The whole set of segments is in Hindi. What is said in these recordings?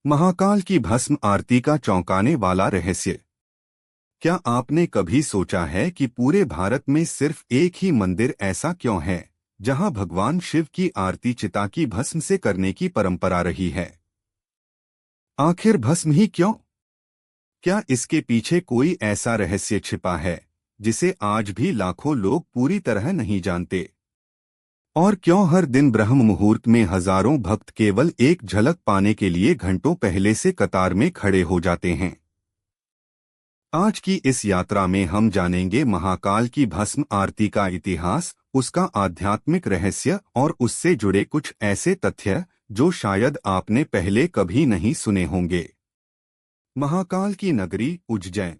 महाकाल की भस्म आरती का चौंकाने वाला रहस्य। क्या आपने कभी सोचा है कि पूरे भारत में सिर्फ एक ही मंदिर ऐसा क्यों है जहां भगवान शिव की आरती चिता की भस्म से करने की परंपरा रही है? आखिर भस्म ही क्यों? क्या इसके पीछे कोई ऐसा रहस्य छिपा है जिसे आज भी लाखों लोग पूरी तरह नहीं जानते? और क्यों हर दिन ब्रह्म मुहूर्त में हजारों भक्त केवल एक झलक पाने के लिए घंटों पहले से कतार में खड़े हो जाते हैं? आज की इस यात्रा में हम जानेंगे महाकाल की भस्म आरती का इतिहास, उसका आध्यात्मिक रहस्य और उससे जुड़े कुछ ऐसे तथ्य जो शायद आपने पहले कभी नहीं सुने होंगे। महाकाल की नगरी उज्जैन।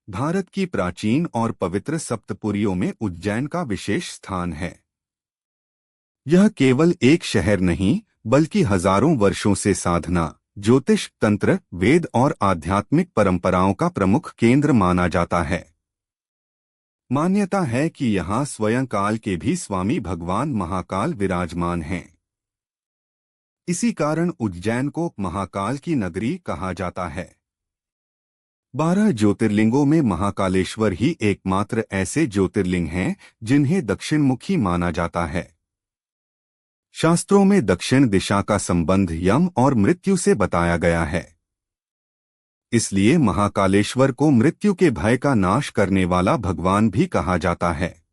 भारत की प्राचीन और पवित्र सप्तपुरियों में उज्जैन का विशेष स्थान है। यह केवल एक शहर नहीं बल्कि हजारों वर्षों से साधना, ज्योतिष, तंत्र, वेद और आध्यात्मिक परंपराओं का प्रमुख केंद्र माना जाता है। मान्यता है कि यहाँ स्वयं काल के भी स्वामी भगवान महाकाल विराजमान हैं। इसी कारण उज्जैन को महाकाल की नगरी कहा जाता है। 12 ज्योतिर्लिंगों में महाकालेश्वर ही एकमात्र ऐसे ज्योतिर्लिंग हैं जिन्हें दक्षिणमुखी माना जाता है। शास्त्रों में दक्षिण दिशा का संबंध यम और मृत्यु से बताया गया है। इसलिए महाकालेश्वर को मृत्यु के भय का नाश करने वाला भगवान भी कहा जाता है।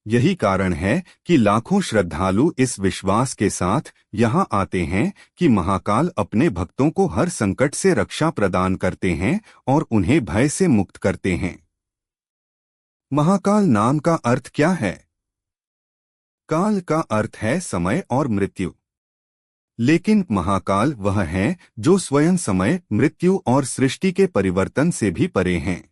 यही कारण है कि लाखों श्रद्धालु इस विश्वास के साथ यहाँ आते हैं कि महाकाल अपने भक्तों को हर संकट से रक्षा प्रदान करते हैं और उन्हें भय से मुक्त करते हैं। महाकाल नाम का अर्थ क्या है? काल का अर्थ है समय और मृत्यु, लेकिन महाकाल वह है जो स्वयं समय, मृत्यु और सृष्टि के परिवर्तन से भी परे हैं।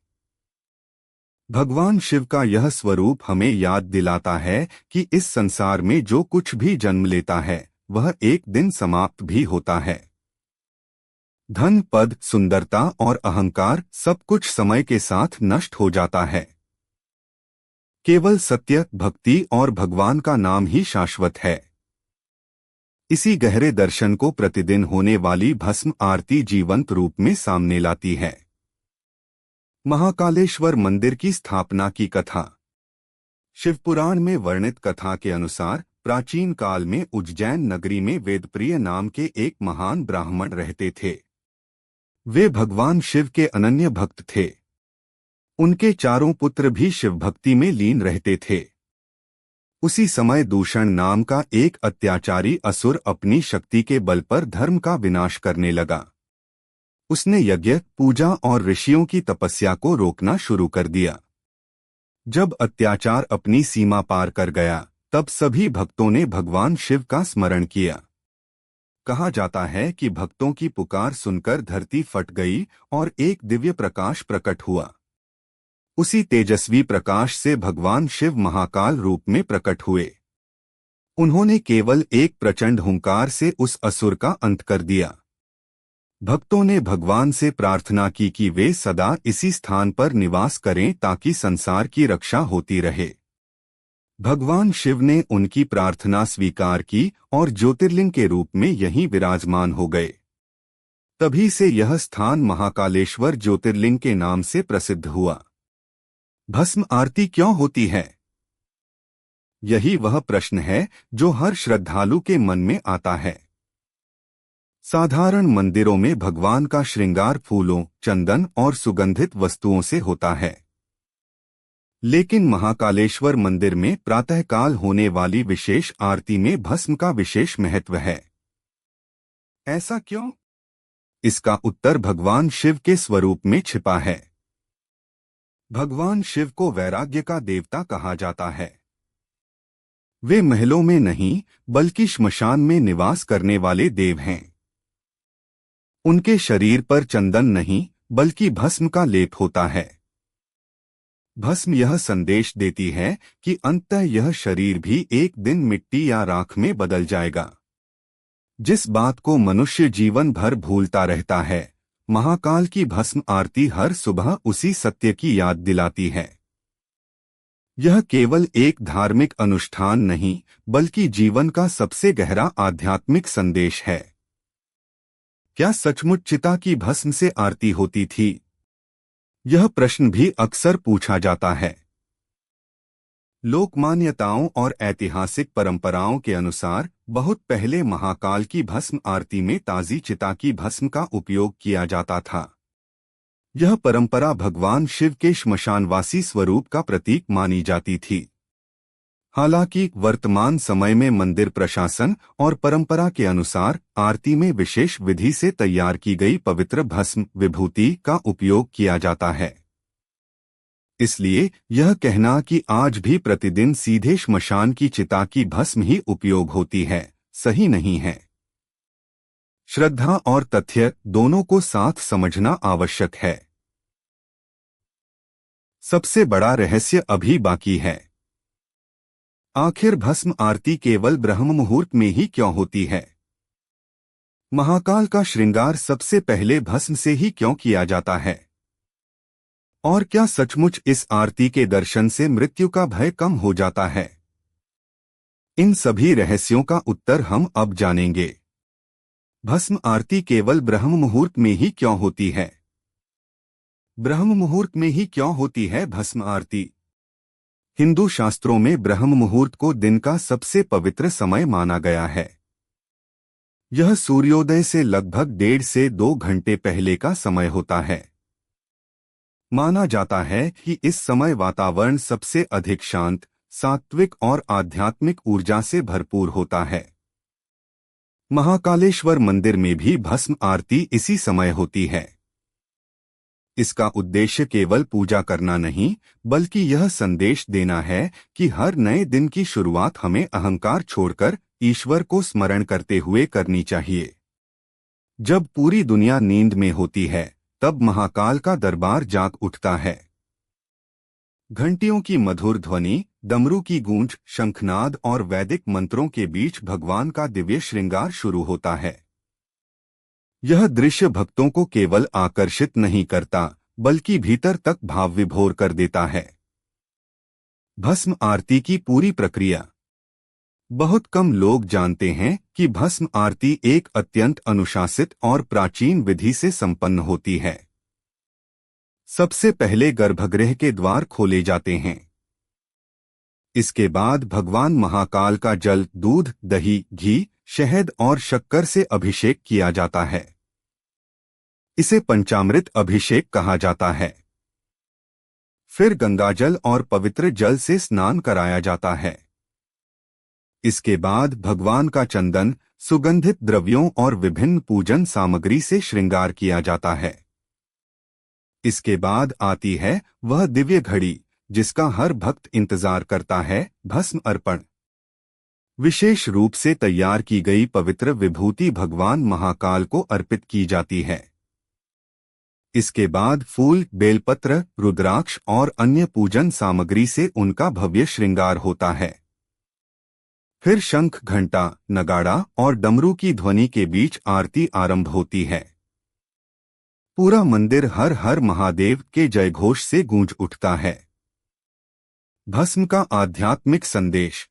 भगवान शिव का यह स्वरूप हमें याद दिलाता है कि इस संसार में जो कुछ भी जन्म लेता है वह एक दिन समाप्त भी होता है। धन, पद, सुंदरता और अहंकार सब कुछ समय के साथ नष्ट हो जाता है। केवल सत्य, भक्ति और भगवान का नाम ही शाश्वत है। इसी गहरे दर्शन को प्रतिदिन होने वाली भस्म आरती जीवंत रूप में सामने लाती है। महाकालेश्वर मंदिर की स्थापना की कथा। शिवपुराण में वर्णित कथा के अनुसार प्राचीन काल में उज्जैन नगरी में वेदप्रिय नाम के एक महान ब्राह्मण रहते थे। वे भगवान शिव के अनन्य भक्त थे। उनके चारों पुत्र भी शिव भक्ति में लीन रहते थे। उसी समय दूषण नाम का एक अत्याचारी असुर अपनी शक्ति के बल पर धर्म का विनाश करने लगा। उसने यज्ञ, पूजा और ऋषियों की तपस्या को रोकना शुरू कर दिया। जब अत्याचार अपनी सीमा पार कर गया तब सभी भक्तों ने भगवान शिव का स्मरण किया। कहा जाता है कि भक्तों की पुकार सुनकर धरती फट गई और एक दिव्य प्रकाश प्रकट हुआ। उसी तेजस्वी प्रकाश से भगवान शिव महाकाल रूप में प्रकट हुए। उन्होंने केवल एक प्रचंड हुंकार से उस असुर का अंत कर दिया। भक्तों ने भगवान से प्रार्थना की कि वे सदा इसी स्थान पर निवास करें ताकि संसार की रक्षा होती रहे। भगवान शिव ने उनकी प्रार्थना स्वीकार की और ज्योतिर्लिंग के रूप में यहीं विराजमान हो गए। तभी से यह स्थान महाकालेश्वर ज्योतिर्लिंग के नाम से प्रसिद्ध हुआ। भस्म आरती क्यों होती है? यही वह प्रश्न है जो हर श्रद्धालु के मन में आता है। साधारण मंदिरों में भगवान का श्रृंगार फूलों, चंदन और सुगंधित वस्तुओं से होता है, लेकिन महाकालेश्वर मंदिर में प्रातःकाल होने वाली विशेष आरती में भस्म का विशेष महत्व है। ऐसा क्यों? इसका उत्तर भगवान शिव के स्वरूप में छिपा है। भगवान शिव को वैराग्य का देवता कहा जाता है। वे महलों में नहीं बल्कि श्मशान में निवास करने वाले देव हैं। उनके शरीर पर चंदन नहीं बल्कि भस्म का लेप होता है। भस्म यह संदेश देती है कि अंततः यह शरीर भी एक दिन मिट्टी या राख में बदल जाएगा। जिस बात को मनुष्य जीवन भर भूलता रहता है, महाकाल की भस्म आरती हर सुबह उसी सत्य की याद दिलाती है। यह केवल एक धार्मिक अनुष्ठान नहीं बल्कि जीवन का सबसे गहरा आध्यात्मिक संदेश है। क्या सचमुच चिता की भस्म से आरती होती थी? यह प्रश्न भी अक्सर पूछा जाता है। लोक मान्यताओं और ऐतिहासिक परंपराओं के अनुसार बहुत पहले महाकाल की भस्म आरती में ताजी चिता की भस्म का उपयोग किया जाता था। यह परंपरा भगवान शिव के श्मशानवासी स्वरूप का प्रतीक मानी जाती थी। हालांकि वर्तमान समय में मंदिर प्रशासन और परंपरा के अनुसार आरती में विशेष विधि से तैयार की गई पवित्र भस्म विभूति का उपयोग किया जाता है। इसलिए यह कहना कि आज भी प्रतिदिन सीधे श्मशान की चिता की भस्म ही उपयोग होती है, सही नहीं है। श्रद्धा और तथ्य दोनों को साथ समझना आवश्यक है। सबसे बड़ा रहस्य अभी बाकी है। आखिर भस्म आरती केवल ब्रह्म मुहूर्त में ही क्यों होती है? महाकाल का श्रृंगार सबसे पहले भस्म से ही क्यों किया जाता है? और क्या सचमुच इस आरती के दर्शन से मृत्यु का भय कम हो जाता है? इन सभी रहस्यों का उत्तर हम अब जानेंगे। भस्म आरती केवल ब्रह्म मुहूर्त में ही क्यों होती है? ब्रह्म मुहूर्त में ही क्यों होती है भस्म आरती? हिंदू शास्त्रों में ब्रह्म मुहूर्त को दिन का सबसे पवित्र समय माना गया है। यह सूर्योदय से लगभग 1.5 से 2 घंटे पहले का समय होता है। माना जाता है कि इस समय वातावरण सबसे अधिक शांत, सात्विक और आध्यात्मिक ऊर्जा से भरपूर होता है। महाकालेश्वर मंदिर में भी भस्म आरती इसी समय होती है। इसका उद्देश्य केवल पूजा करना नहीं, बल्कि यह संदेश देना है कि हर नए दिन की शुरुआत हमें अहंकार छोड़कर ईश्वर को स्मरण करते हुए करनी चाहिए। जब पूरी दुनिया नींद में होती है, तब महाकाल का दरबार जाग उठता है। घंटियों की मधुर ध्वनि, डमरू की गूंज, शंखनाद और वैदिक मंत्रों के बीच भगवान का दिव्य श्रृंगार शुरू होता है। यह दृश्य भक्तों को केवल आकर्षित नहीं करता, बल्कि भीतर तक भाव विभोर कर देता है। भस्म आरती की पूरी प्रक्रिया। बहुत कम लोग जानते हैं कि भस्म आरती एक अत्यंत अनुशासित और प्राचीन विधि से संपन्न होती है। सबसे पहले गर्भगृह के द्वार खोले जाते हैं। इसके बाद भगवान महाकाल का जल, दूध, दही, घी, शहद और शक्कर से अभिषेक किया जाता है। इसे पंचामृत अभिषेक कहा जाता है। फिर गंगाजल और पवित्र जल से स्नान कराया जाता है। इसके बाद भगवान का चंदन, सुगंधित द्रव्यों और विभिन्न पूजन सामग्री से श्रृंगार किया जाता है। इसके बाद आती है वह दिव्य घड़ी जिसका हर भक्त इंतजार करता है, भस्म अर्पण। विशेष रूप से तैयार की गई पवित्र विभूति भगवान महाकाल को अर्पित की जाती है। इसके बाद फूल, बेलपत्र, रुद्राक्ष और अन्य पूजन सामग्री से उनका भव्य श्रृंगार होता है। फिर शंख, घंटा, नगाड़ा और डमरू की ध्वनि के बीच आरती आरंभ होती है। पूरा मंदिर हर हर महादेव के जयघोष से गूंज उठता है। भस्म का आध्यात्मिक संदेश।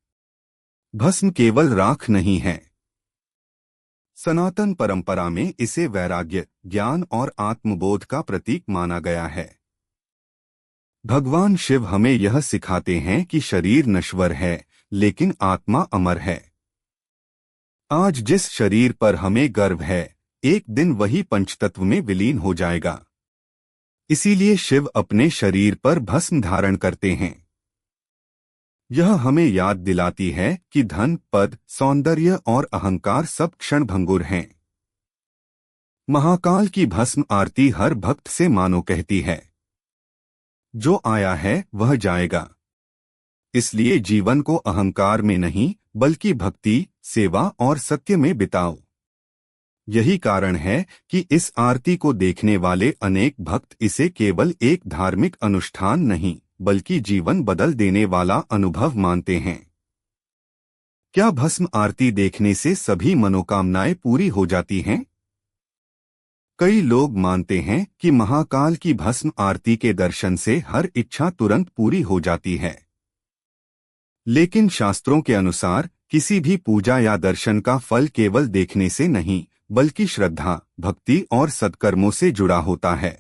भस्म केवल राख नहीं है। सनातन परंपरा में इसे वैराग्य, ज्ञान और आत्मबोध का प्रतीक माना गया है। भगवान शिव हमें यह सिखाते हैं कि शरीर नश्वर है, लेकिन आत्मा अमर है। आज जिस शरीर पर हमें गर्व है, एक दिन वही पंचतत्व में विलीन हो जाएगा। इसीलिए शिव अपने शरीर पर भस्म धारण करते हैं। यह हमें याद दिलाती है कि धन, पद, सौंदर्य और अहंकार सब क्षणभंगुर हैं। महाकाल की भस्म आरती हर भक्त से मानो कहती है, जो आया है वह जाएगा। इसलिए जीवन को अहंकार में नहीं, बल्कि भक्ति, सेवा और सत्य में बिताओ। यही कारण है कि इस आरती को देखने वाले अनेक भक्त इसे केवल एक धार्मिक अनुष्ठान नहीं, बल्कि जीवन बदल देने वाला अनुभव मानते हैं। क्या भस्म आरती देखने से सभी मनोकामनाएं पूरी हो जाती हैं? कई लोग मानते हैं कि महाकाल की भस्म आरती के दर्शन से हर इच्छा तुरंत पूरी हो जाती है। लेकिन शास्त्रों के अनुसार किसी भी पूजा या दर्शन का फल केवल देखने से नहीं, बल्कि श्रद्धा, भक्ति और सत्कर्मों से जुड़ा होता है।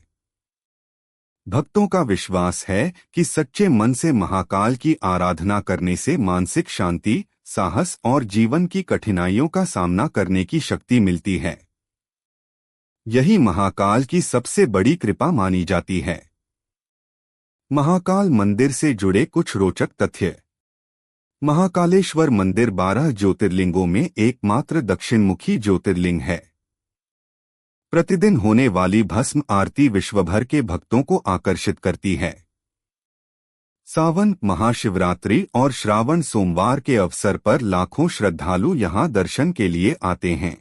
भक्तों का विश्वास है कि सच्चे मन से महाकाल की आराधना करने से मानसिक शांति, साहस और जीवन की कठिनाइयों का सामना करने की शक्ति मिलती है। यही महाकाल की सबसे बड़ी कृपा मानी जाती है। महाकाल मंदिर से जुड़े कुछ रोचक तथ्य। महाकालेश्वर मंदिर 12 ज्योतिर्लिंगों में एकमात्र दक्षिणमुखी ज्योतिर्लिंग है। प्रतिदिन होने वाली भस्म आरती विश्वभर के भक्तों को आकर्षित करती है। सावन, महाशिवरात्रि और श्रावण सोमवार के अवसर पर लाखों श्रद्धालु यहां दर्शन के लिए आते हैं।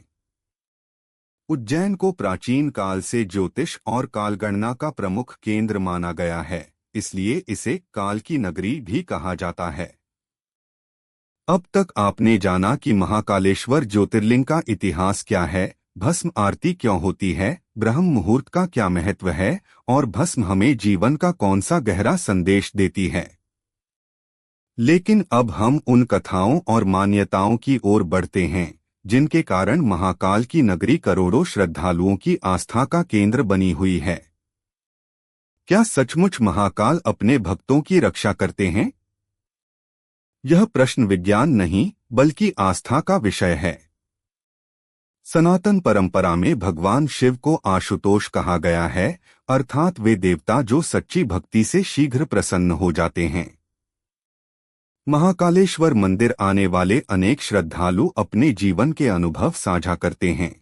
उज्जैन को प्राचीन काल से ज्योतिष और कालगणना का प्रमुख केंद्र माना गया है, इसलिए इसे काल की नगरी भी कहा जाता है। अब तक आपने जाना कि महाकालेश्वर ज्योतिर्लिंग का इतिहास क्या है, भस्म आरती क्यों होती है, ब्रह्म मुहूर्त का क्या महत्व है और भस्म हमें जीवन का कौन सा गहरा संदेश देती है। लेकिन अब हम उन कथाओं और मान्यताओं की ओर बढ़ते हैं जिनके कारण महाकाल की नगरी करोड़ों श्रद्धालुओं की आस्था का केंद्र बनी हुई है। क्या सचमुच महाकाल अपने भक्तों की रक्षा करते हैं? यह प्रश्न विज्ञान नहीं बल्कि आस्था का विषय है। सनातन परंपरा में भगवान शिव को आशुतोष कहा गया है, अर्थात वे देवता जो सच्ची भक्ति से शीघ्र प्रसन्न हो जाते हैं। महाकालेश्वर मंदिर आने वाले अनेक श्रद्धालु अपने जीवन के अनुभव साझा करते हैं।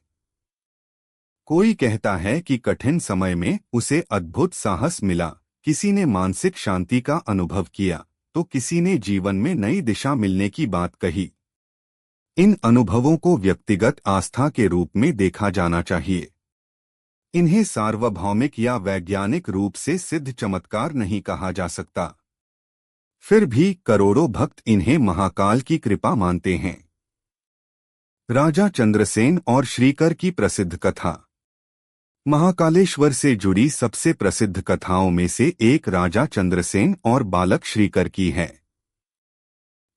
कोई कहता है कि कठिन समय में उसे अद्भुत साहस मिला, किसी ने मानसिक शांति का अनुभव किया, तो किसी ने जीवन में नई दिशा मिलने की बात कही। इन अनुभवों को व्यक्तिगत आस्था के रूप में देखा जाना चाहिए। इन्हें सार्वभौमिक या वैज्ञानिक रूप से सिद्ध चमत्कार नहीं कहा जा सकता। फिर भी करोड़ों भक्त इन्हें महाकाल की कृपा मानते हैं। राजा चंद्रसेन और श्रीकर की प्रसिद्ध कथा। महाकालेश्वर से जुड़ी सबसे प्रसिद्ध कथाओं में से एक राजा चंद्रसेन और बालक श्रीकर की है।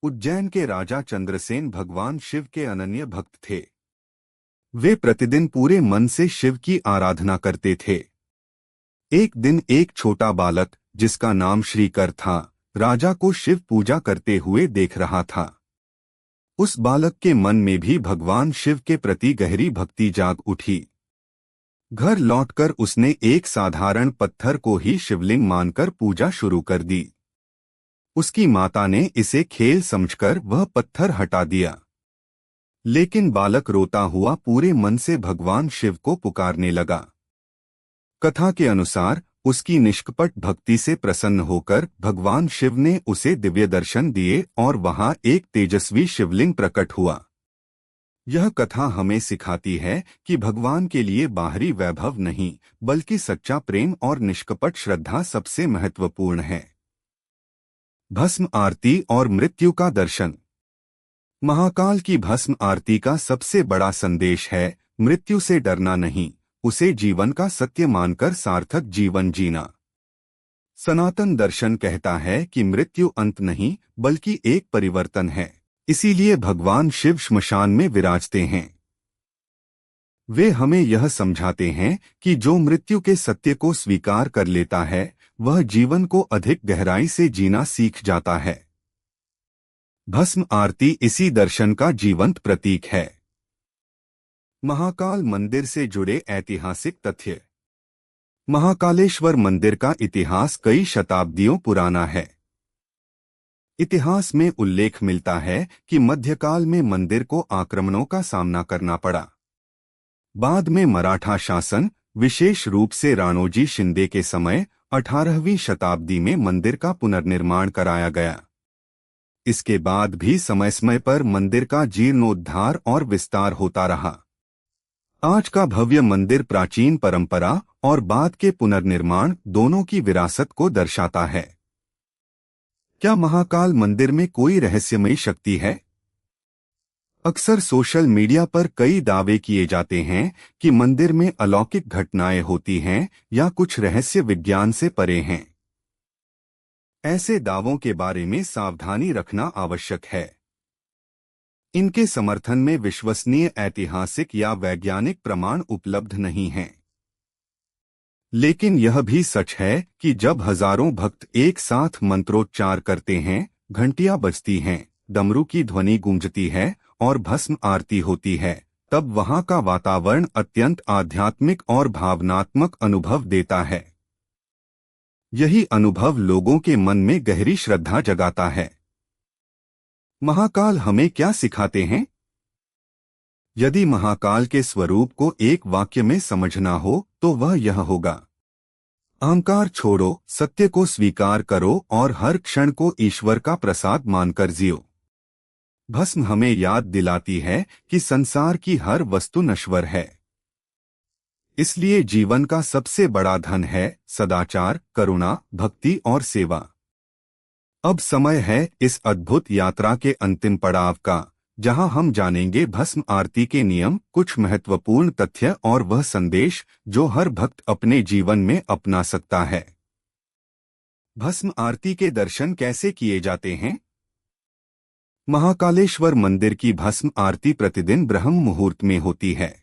उज्जैन के राजा चंद्रसेन भगवान शिव के अनन्य भक्त थे। वे प्रतिदिन पूरे मन से शिव की आराधना करते थे। एक दिन एक छोटा बालक, जिसका नाम श्रीकर था, राजा को शिव पूजा करते हुए देख रहा था। उस बालक के मन में भी भगवान शिव के प्रति गहरी भक्ति जाग उठी। घर लौटकर उसने एक साधारण पत्थर को ही शिवलिंग मानकर पूजा शुरू कर दी। उसकी माता ने इसे खेल समझकर वह पत्थर हटा दिया, लेकिन बालक रोता हुआ पूरे मन से भगवान शिव को पुकारने लगा। कथा के अनुसार उसकी निष्कपट भक्ति से प्रसन्न होकर भगवान शिव ने उसे दिव्य दर्शन दिए और वहां एक तेजस्वी शिवलिंग प्रकट हुआ। यह कथा हमें सिखाती है कि भगवान के लिए बाहरी वैभव नहीं बल्कि सच्चा प्रेम और निष्कपट श्रद्धा सबसे महत्वपूर्ण है। भस्म आरती और मृत्यु का दर्शन। महाकाल की भस्म आरती का सबसे बड़ा संदेश है, मृत्यु से डरना नहीं, उसे जीवन का सत्य मानकर सार्थक जीवन जीना। सनातन दर्शन कहता है कि मृत्यु अंत नहीं बल्कि एक परिवर्तन है, इसीलिए भगवान शिव श्मशान में विराजते हैं। वे हमें यह समझाते हैं कि जो मृत्यु के सत्य को स्वीकार कर लेता है वह जीवन को अधिक गहराई से जीना सीख जाता है। भस्म आरती इसी दर्शन का जीवंत प्रतीक है। महाकाल मंदिर से जुड़े ऐतिहासिक तथ्य। महाकालेश्वर मंदिर का इतिहास कई शताब्दियों पुराना है। इतिहास में उल्लेख मिलता है कि मध्यकाल में मंदिर को आक्रमणों का सामना करना पड़ा। बाद में मराठा शासन, विशेष रूप से राणोजी शिंदे के समय 18वीं शताब्दी में मंदिर का पुनर्निर्माण कराया गया। इसके बाद भी समय समय पर मंदिर का जीर्णोद्धार और विस्तार होता रहा। आज का भव्य मंदिर प्राचीन परंपरा और बाद के पुनर्निर्माण दोनों की विरासत को दर्शाता है। क्या महाकाल मंदिर में कोई रहस्यमयी शक्ति है? अक्सर सोशल मीडिया पर कई दावे किए जाते हैं कि मंदिर में अलौकिक घटनाएं होती हैं या कुछ रहस्य विज्ञान से परे हैं। ऐसे दावों के बारे में सावधानी रखना आवश्यक है। इनके समर्थन में विश्वसनीय ऐतिहासिक या वैज्ञानिक प्रमाण उपलब्ध नहीं हैं। लेकिन यह भी सच है कि जब हजारों भक्त एक साथ मंत्रोच्चार करते हैं, घंटियां बजती हैं, डमरू की ध्वनि गूंजती है और भस्म आरती होती है, तब वहां का वातावरण अत्यंत आध्यात्मिक और भावनात्मक अनुभव देता है। यही अनुभव लोगों के मन में गहरी श्रद्धा जगाता है। महाकाल हमें क्या सिखाते हैं? यदि महाकाल के स्वरूप को एक वाक्य में समझना हो तो वह यह होगा: अहंकार छोड़ो, सत्य को स्वीकार करो और हर क्षण को ईश्वर का प्रसाद मानकर जियो। भस्म हमें याद दिलाती है कि संसार की हर वस्तु नश्वर है, इसलिए जीवन का सबसे बड़ा धन है सदाचार, करुणा, भक्ति और सेवा। अब समय है इस अद्भुत यात्रा के अंतिम पड़ाव का, जहां हम जानेंगे भस्म आरती के नियम, कुछ महत्वपूर्ण तथ्य और वह संदेश जो हर भक्त अपने जीवन में अपना सकता है। भस्म आरती के दर्शन कैसे किए जाते हैं? महाकालेश्वर मंदिर की भस्म आरती प्रतिदिन ब्रह्म मुहूर्त में होती है।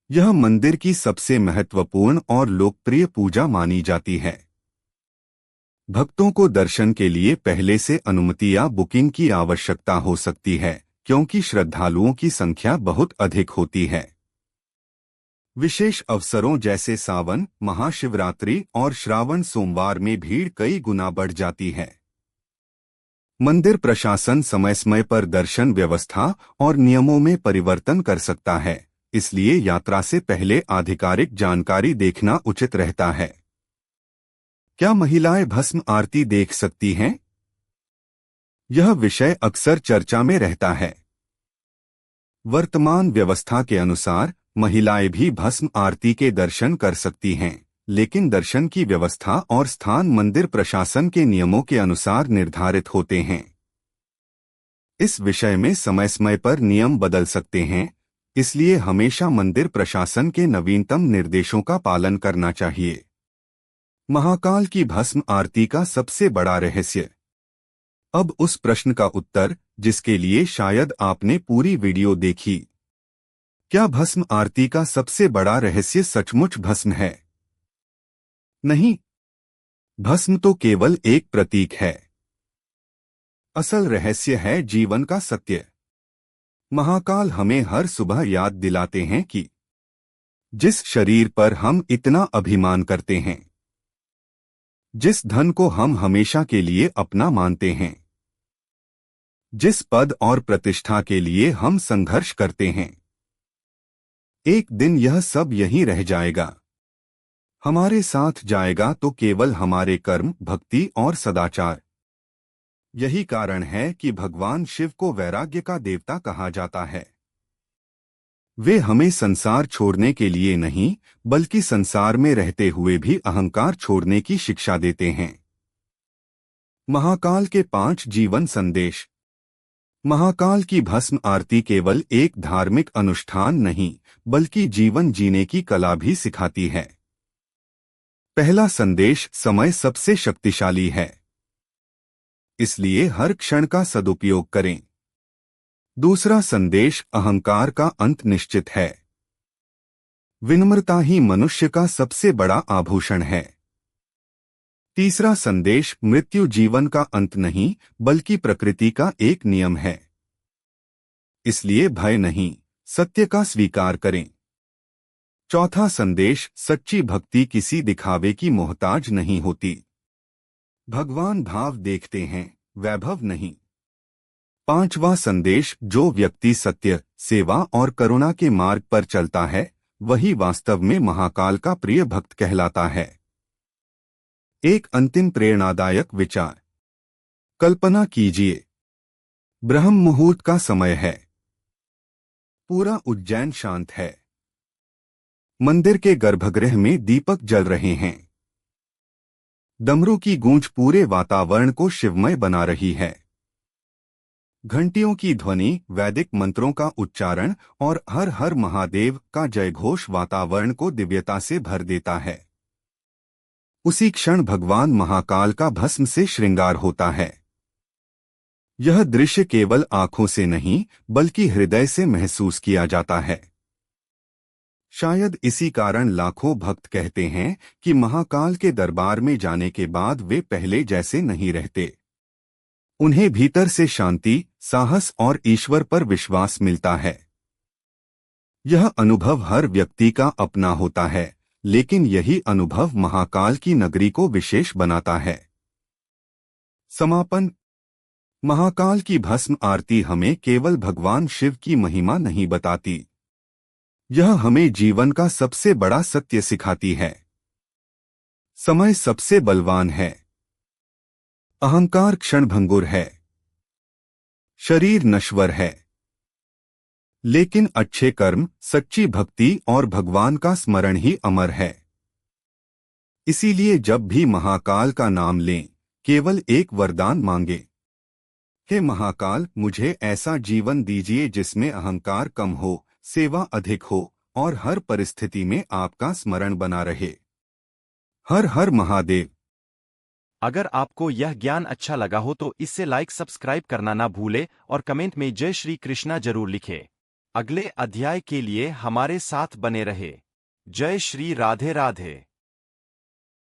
यह मंदिर की सबसे महत्वपूर्ण और लोकप्रिय पूजा मानी जाती है। भक्तों को दर्शन के लिए पहले से अनुमति या बुकिंग की आवश्यकता हो सकती है, क्योंकि श्रद्धालुओं की संख्या बहुत अधिक होती है। विशेष अवसरों जैसे सावन, महाशिवरात्रि और श्रावण सोमवार में भीड़ कई गुना बढ़ जाती है। मंदिर प्रशासन समय समय पर दर्शन व्यवस्था और नियमों में परिवर्तन कर सकता है, इसलिए यात्रा से पहले आधिकारिक जानकारी देखना उचित रहता है। क्या महिलाएं भस्म आरती देख सकती हैं? यह विषय अक्सर चर्चा में रहता है। वर्तमान व्यवस्था के अनुसार महिलाएं भी भस्म आरती के दर्शन कर सकती हैं, लेकिन दर्शन की व्यवस्था और स्थान मंदिर प्रशासन के नियमों के अनुसार निर्धारित होते हैं। इस विषय में समय समय पर नियम बदल सकते हैं, इसलिए हमेशा मंदिर प्रशासन के नवीनतम निर्देशों का पालन करना चाहिए। महाकाल की भस्म आरती का सबसे बड़ा रहस्य। अब उस प्रश्न का उत्तर जिसके लिए शायद आपने पूरी वीडियो देखी। क्या भस्म आरती का सबसे बड़ा रहस्य सचमुच भस्म है? नहीं, भस्म तो केवल एक प्रतीक है। असल रहस्य है जीवन का सत्य। महाकाल हमें हर सुबह याद दिलाते हैं कि जिस शरीर पर हम इतना अभिमान करते हैं, जिस धन को हम हमेशा के लिए अपना मानते हैं, जिस पद और प्रतिष्ठा के लिए हम संघर्ष करते हैं, एक दिन यह सब यहीं रह जाएगा। हमारे साथ जाएगा तो केवल हमारे कर्म, भक्ति और सदाचार। यही कारण है कि भगवान शिव को वैराग्य का देवता कहा जाता है। वे हमें संसार छोड़ने के लिए नहीं, बल्कि संसार में रहते हुए भी अहंकार छोड़ने की शिक्षा देते हैं। महाकाल के 5 जीवन संदेश। महाकाल की भस्म आरती केवल एक धार्मिक अनुष्ठान नहीं, बल्कि जीवन जीने की कला भी सिखाती है। पहला संदेश: समय सबसे शक्तिशाली है, इसलिए हर क्षण का सदुपयोग करें। दूसरा संदेश: अहंकार का अंत निश्चित है। विनम्रता ही मनुष्य का सबसे बड़ा आभूषण है। तीसरा संदेश: मृत्यु जीवन का अंत नहीं, बल्कि प्रकृति का एक नियम है, इसलिए भय नहीं, सत्य का स्वीकार करें। चौथा संदेश: सच्ची भक्ति किसी दिखावे की मोहताज नहीं होती। भगवान भाव देखते हैं, वैभव नहीं। पांचवा संदेश: जो व्यक्ति सत्य, सेवा और करुणा के मार्ग पर चलता है, वही वास्तव में महाकाल का प्रिय भक्त कहलाता है। एक अंतिम प्रेरणादायक विचार। कल्पना कीजिए, ब्रह्म मुहूर्त का समय है। पूरा उज्जैन शांत है। मंदिर के गर्भगृह में दीपक जल रहे हैं। डमरू की गूंज पूरे वातावरण को शिवमय बना रही है। घंटियों की ध्वनि, वैदिक मंत्रों का उच्चारण और हर हर महादेव का जयघोष वातावरण को दिव्यता से भर देता है। उसी क्षण भगवान महाकाल का भस्म से श्रृंगार होता है। यह दृश्य केवल आंखों से नहीं बल्कि हृदय से महसूस किया जाता है। शायद इसी कारण लाखों भक्त कहते हैं कि महाकाल के दरबार में जाने के बाद वे पहले जैसे नहीं रहते। उन्हें भीतर से शांति, साहस और ईश्वर पर विश्वास मिलता है। यह अनुभव हर व्यक्ति का अपना होता है, लेकिन यही अनुभव महाकाल की नगरी को विशेष बनाता है। समापन। महाकाल की भस्म आरती हमें केवल भगवान शिव की महिमा नहीं बताती, यह हमें जीवन का सबसे बड़ा सत्य सिखाती है। समय सबसे बलवान है, अहंकार क्षणभंगुर है, शरीर नश्वर है, लेकिन अच्छे कर्म, सच्ची भक्ति और भगवान का स्मरण ही अमर है। इसीलिए जब भी महाकाल का नाम लें, केवल एक वरदान मांगे, हे महाकाल, मुझे ऐसा जीवन दीजिए जिसमें अहंकार कम हो, सेवा अधिक हो और हर परिस्थिति में आपका स्मरण बना रहे। हर हर महादेव। अगर आपको यह ज्ञान अच्छा लगा हो तो इससे लाइक सब्सक्राइब करना ना भूले और कमेंट में जय श्री कृष्णा जरूर लिखें। अगले अध्याय के लिए हमारे साथ बने रहे। जय श्री राधे राधे।